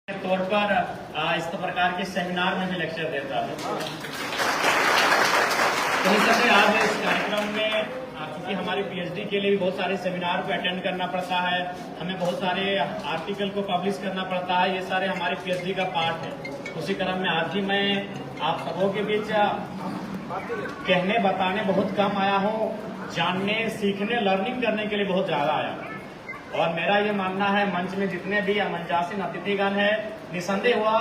तौर पर इस प्रकार के सेमिनार में भी लेक्चर देता है। तो इस तरह आज इस कार्यक्रम में क्योंकि हमारी पीएचडी के लिए भी बहुत सारे सेमिनार को अटेंड करना पड़ता है, हमें बहुत सारे आर्टिकल को पब्लिश करना पड़ता है, ये सारे हमारे पीएचडी का पार्ट है। उसी क्रम में आज ही मैं आप सबों के बीच कहने बताने बहुत कम आया हूँ, जानने सीखने लर्निंग करने के लिए बहुत ज्यादा आया हूँ। और मेरा ये मानना है मंच में जितने भी मंचासीन अतिथिगण है निसंदेह हुआ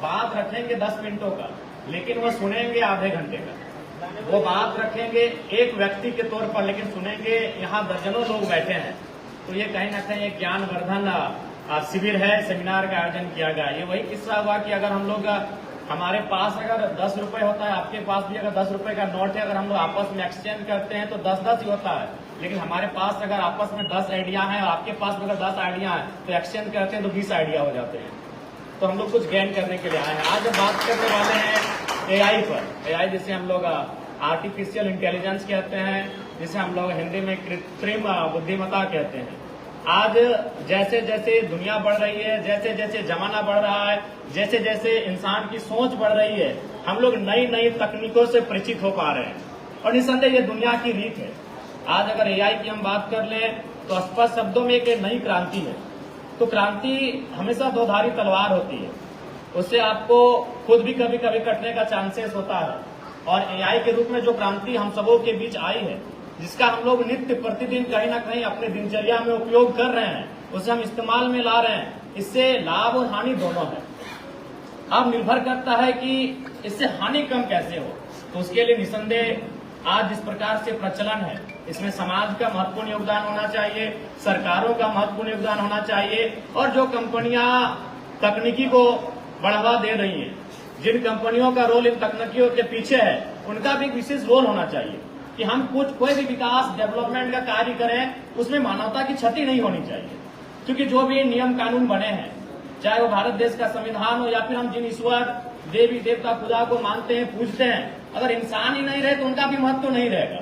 बात रखेंगे 10 मिनटों का, लेकिन वो सुनेंगे आधे घंटे का। वो बात रखेंगे एक व्यक्ति के तौर पर, लेकिन सुनेंगे यहाँ दर्जनों लोग बैठे हैं। तो ये कहीं ना कहीं एक ज्ञानवर्धन शिविर है, सेमिनार का आयोजन किया गया। ये वही किस्सा हुआ कि अगर हम लोग हमारे पास अगर 10 रुपए होता है, आपके पास भी अगर 10 रुपए का नोट है, अगर हम लोग आपस में एक्सचेंज करते हैं तो 10-10 ही होता है। लेकिन हमारे पास अगर आपस में 10 आइडिया हैं और आपके पास अगर 10 आइडिया हैं तो एक्सचेंज करते हैं तो 20 आइडिया हो जाते हैं। तो हम लोग कुछ गेन करने के लिए आए हैं। आज बात करने वाले हैं एआई पर। एआई जिसे हम लोग आर्टिफिशियल इंटेलिजेंस कहते हैं, जिसे हम लोग हिंदी में कृत्रिम बुद्धिमत्ता कहते हैं। आज जैसे जैसे दुनिया बढ़ रही है, जैसे जैसे जमाना बढ़ रहा है, जैसे जैसे इंसान की सोच बढ़ रही है, हम लोग नई नई तकनीकों से परिचित हो पा रहे हैं। और निसंदेह ये दुनिया की रीत है। आज अगर एआई की हम बात कर लें तो स्पष्ट शब्दों में एक नई क्रांति है। तो क्रांति हमेशा दोधारी तलवार होती है, उससे आपको खुद भी कभी कभी कटने का चांसेस होता है। और एआई के रूप में जो क्रांति हम सबों के बीच आई है, जिसका हम लोग नित्य प्रतिदिन कहीं ना कहीं अपने दिनचर्या में उपयोग कर रहे हैं, उसे हम इस्तेमाल में ला रहे हैं, इससे लाभ और हानि दोनों है। अब निर्भर करता है कि इससे हानि कम कैसे हो। तो उसके लिए निसंदेह आज जिस प्रकार से प्रचलन है, इसमें समाज का महत्वपूर्ण योगदान होना चाहिए, सरकारों का महत्वपूर्ण योगदान होना चाहिए, और जो कंपनियां तकनीकी को बढ़ावा दे रही हैं, जिन कंपनियों का रोल इन तकनीकियों के पीछे है, उनका भी विशेष रोल होना चाहिए कि हम कोई भी विकास डेवलपमेंट का कार्य करें, उसमें मानवता की क्षति नहीं होनी चाहिए। क्योंकि जो भी नियम कानून बने हैं, चाहे वो भारत देश का संविधान हो या फिर हम जिन ईश्वर देवी देवता खुदा को मानते हैं, पूजते हैं, अगर इंसान ही नहीं रहे तो उनका भी महत्व नहीं रहेगा।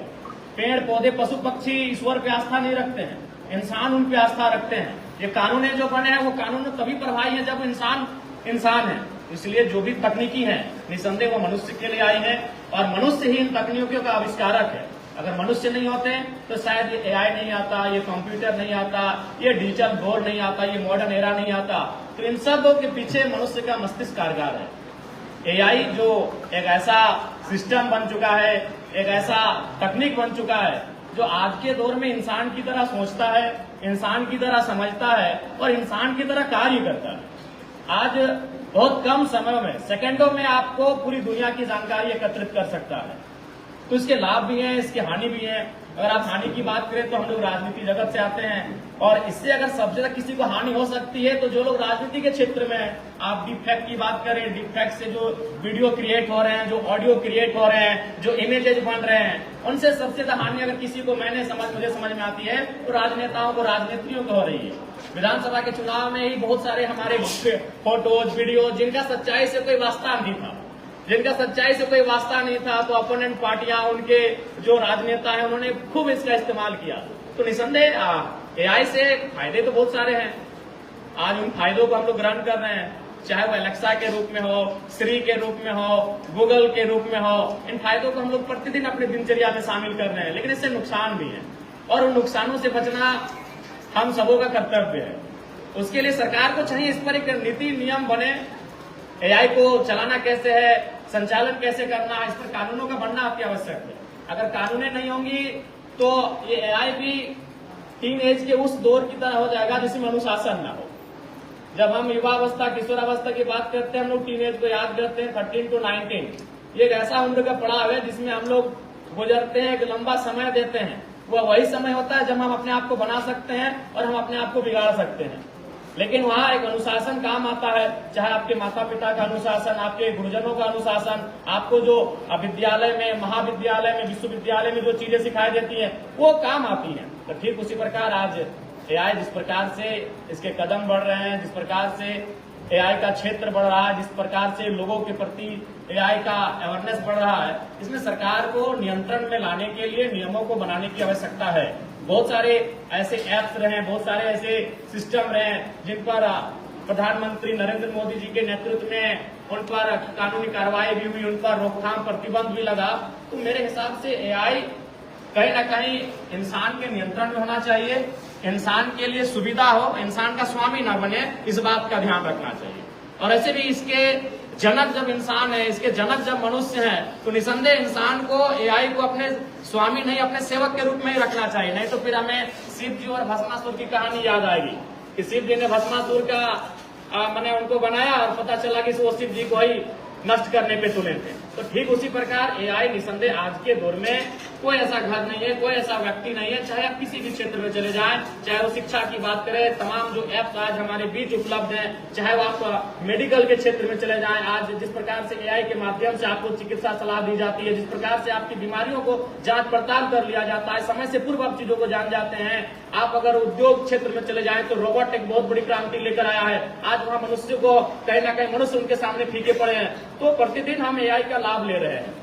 पेड़ पौधे पशु पक्षी ईश्वर पे आस्था नहीं रखते हैं, इंसान उन पे आस्था रखते हैं। ये कानून जो बने हैं वो कानून तभी प्रभावी है जब इंसान है। इसलिए जो भी तकनीकी है निसंदेह वो मनुष्य के लिए आई है, और मनुष्य ही इन तकनीकों का आविष्कारक है। अगर मनुष्य नहीं होते तो शायद ये एआई नहीं आता, ये कंप्यूटर नहीं आता, ये डिजिटल बोर्ड नहीं आता, ये मॉडर्न एरा नहीं आता। तो इन सब के पीछे मनुष्य का मस्तिष्क कारगर है। एआई जो एक ऐसा सिस्टम बन चुका है, एक ऐसा तकनीक बन चुका है जो आज के दौर में इंसान की तरह सोचता है, इंसान की तरह समझता है और इंसान की तरह कार्य करता है। आज बहुत कम समय में, सेकंडों में आपको पूरी दुनिया की जानकारी एकत्रित कर सकता है। तो इसके लाभ भी हैं, इसकी हानि भी है। अगर आप हानि की बात करें तो हम लोग राजनीति जगत से आते हैं, और इससे अगर सबसे ज्यादा किसी को हानि हो सकती है तो जो लोग राजनीति के क्षेत्र में हैं। आप डीप फैक्ट की बात करें, डीप फैक्ट से जो वीडियो क्रिएट हो रहे हैं, जो ऑडियो क्रिएट हो रहे हैं, जो इमेजेस बन रहे हैं, उनसे सबसे ज्यादा हानि अगर किसी को मुझे समझ में आती है तो राजनेताओं को, राजनीतियों को हो रही है। विधानसभा के चुनाव में ही बहुत सारे हमारे फोटोज वीडियो जिनका सच्चाई से कोई वास्ता नहीं था, तो अपोनेंट पार्टियां, उनके जो राजनेता हैं, उन्होंने खूब इसका इस्तेमाल किया। तो निसंदेह एआई से फायदे तो बहुत सारे हैं। आज उन फायदों को हम लोग ग्रहण कर रहे हैं, चाहे वो एलेक्सा के रूप में हो, सिरी के रूप में हो, गूगल के रूप में हो। इन फायदों को हम लोग प्रतिदिन अपने दिनचर्या में शामिल कर रहे हैं, लेकिन इससे नुकसान भी है, और उन नुकसानों से बचना हम सबों का कर्तव्य है। उसके लिए सरकार को चाहिए इस पर एक नीति नियम बने। एआई को चलाना कैसे है, संचालन कैसे करना है, इस पर कानूनों का बनना अति आवश्यक है। अगर कानूनें नहीं होंगी तो ये एआई भी टीन एज के उस दौर की तरह हो जाएगा जिसमें अनुशासन ना हो। जब हम युवावस्था, किशोरावस्था की बात करते हैं, हम लोग टीन एज को याद करते हैं, 13 to 19। ये एक ऐसा उम्र का पड़ाव है जिसमें हम लोग गुजरते हैं, एक लंबा समय देते हैं। वही समय होता है जब हम अपने आप को बना सकते हैं और हम अपने आप को बिगाड़ सकते हैं। लेकिन वहाँ एक अनुशासन काम आता है, चाहे आपके माता पिता का अनुशासन, आपके गुरुजनों का अनुशासन, आपको जो विद्यालय में, महाविद्यालय में, विश्वविद्यालय में जो चीजें सिखाई देती हैं वो काम आती हैं। तो ठीक उसी प्रकार आज एआई जिस प्रकार से इसके कदम बढ़ रहे हैं, जिस प्रकार से एआई का क्षेत्र बढ़ रहा है, जिस प्रकार से लोगों के प्रति एआई का अवेयरनेस बढ़ रहा है, इसमें सरकार को नियंत्रण में लाने के लिए नियमों को बनाने की आवश्यकता है। बहुत सारे ऐसे ऐप्स रहे हैं, बहुत सारे ऐसे सिस्टम रहे हैं जिन पर प्रधानमंत्री नरेंद्र मोदी जी के नेतृत्व में उन पर कानूनी कार्रवाई भी हुई, उन पर रोकथाम प्रतिबंध भी लगा। तो मेरे हिसाब से एआई कहीं ना कहीं इंसान के नियंत्रण में होना चाहिए, इंसान के लिए सुविधा हो, इंसान का स्वामी ना बने, इस बात का ध्यान रखना चाहिए। और ऐसे भी इसके जनक जब इंसान है, इसके जनक जब मनुष्य है, तो निसंदेह इंसान को एआई को अपने स्वामी नहीं अपने सेवक के रूप में ही रखना चाहिए। नहीं तो फिर हमें शिव जी और भस्मासुर की कहानी याद आएगी कि शिव जी ने भस्मासुर का मैंने उनको बनाया और पता चला कि वो शिव जी को ही नष्ट करने पे तुले थे। तो ठीक उसी प्रकार एआई निसंदेह आज के दौर में कोई ऐसा घर नहीं है, कोई ऐसा व्यक्ति नहीं है, चाहे आप किसी भी क्षेत्र में चले जाएं, चाहे वो शिक्षा की बात करें, तमाम जो ऐप्स आज हमारे बीच उपलब्ध हैं, चाहे वो आप मेडिकल के क्षेत्र में चले जाएं, आज जिस प्रकार से एआई के माध्यम से आपको चिकित्सा सलाह दी जाती है, जिस प्रकार से आपकी बीमारियों को जांच पड़ताल कर लिया जाता है, समय से पूर्व आप चीजों को जान जाते हैं। आप अगर उद्योग क्षेत्र में चले जाएं तो रोबोट एक बहुत बड़ी क्रांति लेकर आया है। आज वहां मनुष्य को कहीं ना कहीं मनुष्य उनके सामने फीके पड़े हैं। तो प्रतिदिन हम एआई का लाभ ले रहे हैं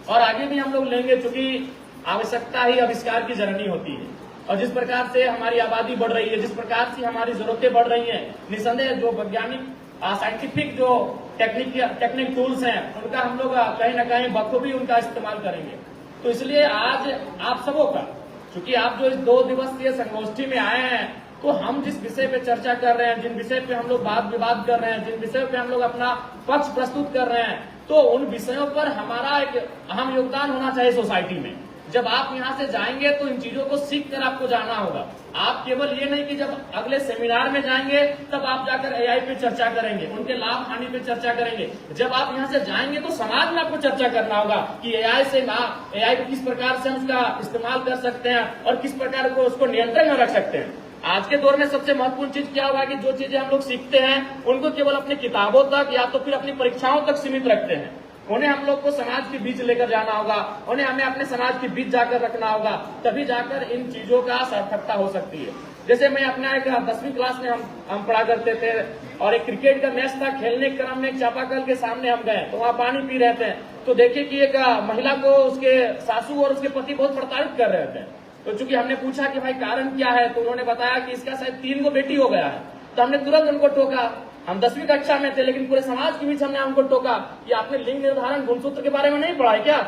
और आगे भी हम लोग लेंगे, चूंकि आवश्यकता ही आविष्कार की जननी होती है। और जिस प्रकार से हमारी आबादी बढ़ रही है, जिस प्रकार से हमारी जरूरतें बढ़ रही हैं, निसंदेह जो वैज्ञानिक साइंटिफिक जो टेक्निक टूल्स हैं, उनका हम लोग कहीं ना कहीं बखूबी उनका इस्तेमाल करेंगे। तो इसलिए आज आप सबों का, चूंकि आप जो इस 2 दिवसीय संगोष्ठी में आए हैं, तो हम जिस विषय पे चर्चा कर रहे हैं, जिन विषय पे हम लोग वाद विवाद कर रहे हैं, जिन विषय पे हम लोग अपना पक्ष प्रस्तुत कर रहे हैं, तो उन विषयों पर हमारा एक अहम योगदान होना चाहिए सोसाइटी में। जब आप यहाँ से जाएंगे तो इन चीजों को सीख कर आपको जाना होगा। आप केवल ये नहीं कि जब अगले सेमिनार में जाएंगे तब आप जाकर एआई पे चर्चा करेंगे, उनके लाभ हानि पे चर्चा करेंगे। जब आप यहाँ से जाएंगे तो समाज में आपको चर्चा करना होगा कि एआई को किस प्रकार से हम उसका इस्तेमाल कर सकते हैं और किस प्रकार को उसको नियंत्रण में रख सकते हैं। आज के दौर में सबसे महत्वपूर्ण चीज क्या होगा कि जो चीजें हम लोग सीखते हैं उनको केवल अपनी किताबों तक या तो फिर अपनी परीक्षाओं तक सीमित रखते हैं। उन्हें हम लोग को समाज के बीच लेकर जाना होगा, उन्हें हमें अपने समाज के बीच जाकर रखना होगा, तभी जाकर इन चीजों का सार्थकता हो सकती है। जैसे मैं अपना एक 10वीं क्लास में हम पढ़ा करते थे और एक क्रिकेट का मैच था, खेलने के क्रम में एक चापाकल के सामने हम गए तो वहाँ पानी पी रहे थे, तो देखे कि एक महिला को उसके सासू और उसके पति बहुत प्रताड़ित कर रहे थे। तो चूंकि हमने पूछा कि भाई कारण क्या है, तो उन्होंने बताया कि इसका शायद 3 गो बेटी हो गया है। तो हमने तुरंत उनको टोका। हम 10वीं कक्षा में थे लेकिन पूरे समाज के बीच हमने उनको टोका कि आपने लिंग निर्धारण गुणसूत्र के बारे में नहीं पढ़ा है क्या?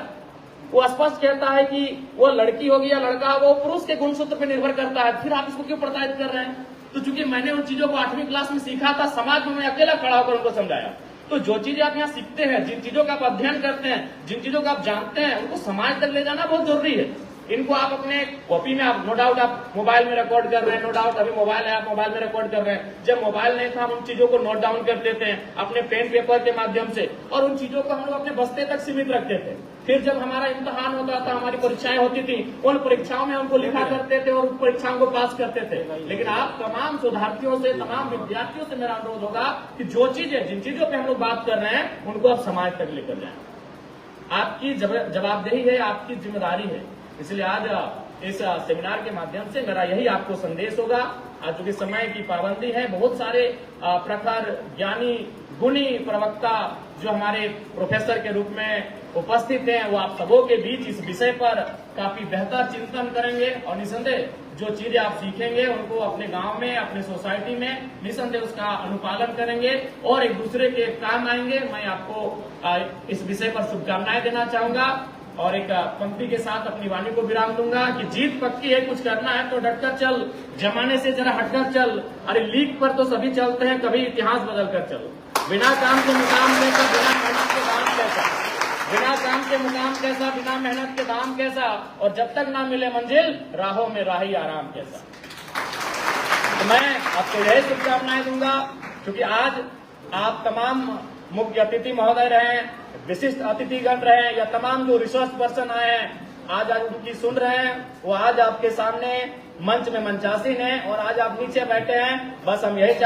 वो स्पष्ट कहता है कि वो लड़की होगी या लड़का होगा, वो पुरुष के गुणसूत्र पर निर्भर करता है, फिर आप इसको क्यों प्रताड़ित कर रहे हैं? तो चूंकि मैंने उन चीजों को 8वीं क्लास में सीखा था, समाज में मैं अकेला खड़ा होकर उनको समझाया। तो जो चीजें आप यहाँ सीखते हैं, जिन चीजों का आप अध्ययन करते हैं, जिन चीजों का आप जानते हैं, उनको समाज तक ले जाना बहुत जरूरी है। इनको आप अपने कॉपी में, आप नो डाउट आप मोबाइल में रिकॉर्ड कर रहे हैं, नो डाउट अभी मोबाइल है, आप मोबाइल में रिकॉर्ड कर रहे हैं। जब मोबाइल नहीं था हम उन चीजों को नोट डाउन करते थे अपने पेन पेपर के माध्यम से, और उन चीजों को हम लोग अपने बस्ते तक सीमित रखते थे। फिर जब हमारा इम्तिहान होता था, हमारी परीक्षाएं होती थी, उन परीक्षाओं में उनको लिखा करते थे और उन परीक्षाओं को पास करते थे। लेकिन आप तमाम शोधार्थियों से, तमाम विद्यार्थियों से मेरा अनुरोध होगा कि जो चीजें, जिन चीजों पे हम लोग बात कर रहे हैं, उनको आप समाज तक लेकर जाएं। आपकी जवाबदेही है, आपकी जिम्मेदारी है। इसलिए आज इस सेमिनार के माध्यम से मेरा यही आपको संदेश होगा। आज चूंकि समय की पाबंदी है, बहुत सारे प्रखर ज्ञानी गुणी प्रवक्ता जो हमारे प्रोफेसर के रूप में उपस्थित हैं, वो आप सबों के बीच इस विषय पर काफी बेहतर चिंतन करेंगे और निसंदेह जो चीजें आप सीखेंगे उनको अपने गांव में, अपने सोसाइटी में निसंदेह उसका अनुपालन करेंगे और एक दूसरे के काम आएंगे। मैं आपको इस विषय पर शुभकामनाएं देना चाहूंगा और एक पंक्ति के साथ अपनी वाणी को विराम दूंगा कि जीत पक्की है, कुछ करना है तो डटकर चल, जमाने से जरा हटकर चल, अरे लीक पर तो सभी चलते हैं, कभी इतिहास बदल कर चलो। बिना काम के मुकाम कैसा, बिना मेहनत के दाम कैसा, बिना काम के मुकाम कैसा, बिना मेहनत के दाम कैसा, और जब तक ना मिले मंजिल राहों में राही आराम कैसा। तो मैं आपको यही शुभकामनाएं दूंगा, क्योंकि आज आप तमाम मुख्य अतिथि महोदय रहे, विशिष्ट अतिथिगण रहे, या तमाम जो रिसोर्स पर्सन आए हैं, आज उनकी सुन रहे हैं, वो आज आपके सामने मंच में मंचासीन है और आज आप नीचे बैठे हैं। बस हम यही चाहते